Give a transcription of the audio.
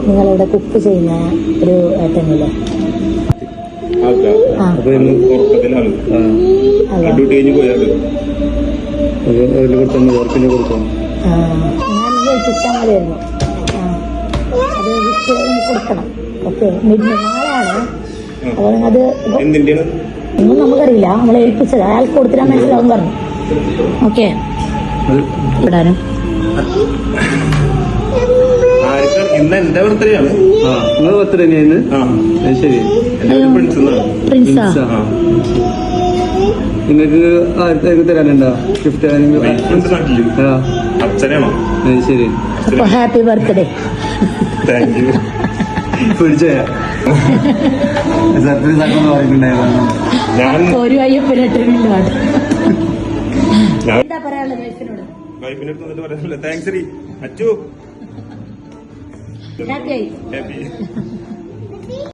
നിങ്ങളിവിടെ കുക്ക് ചെയ്യുന്ന ഒരു ഏട്ടനില്ലേ? ഞാൻ ഏൽപ്പിച്ചാൽ മതിയായിരുന്നു. അത് കൊടുക്കണം. ഓക്കെ, നാളെയാണ്. അപ്പോൾ അത് ഒന്നും നമുക്കറിയില്ല, നമ്മൾ ഏൽപ്പിച്ചത് അയാൾക്ക് കൊടുത്തിട്ടാ മനസ്സിലാവും പറഞ്ഞു. ഓക്കെ, ഇടാനും ഇന്ന് എന്റെ ബർത്ത്ഡേയാണ്. നിങ്ങളെ ബർത്ത്ഡേ തന്നെയായിരുന്നു? ശരി. പ്രിൻസാ, നിങ്ങൾക്ക് ആർക്കും തരാനുണ്ടോ ഗിഫ്റ്റ്? അച്ഛനാണോ? ശരി. അപ്പൊ happy birthday. Thank you. Surprise ആക്കുമെന്ന് പറഞ്ഞിട്ടുണ്ടായിരുന്നു. ഞാൻ ഒരു അയ്യപ്പനില്ല. എന്താ പറയാനുള്ളത് വൈഫിനോട്? വൈഫിനടുത്ത് വന്നിട്ട് പറയാനില്ല. Thanks D Achu. ഹാപ്പി ആയി. ഹാപ്പി.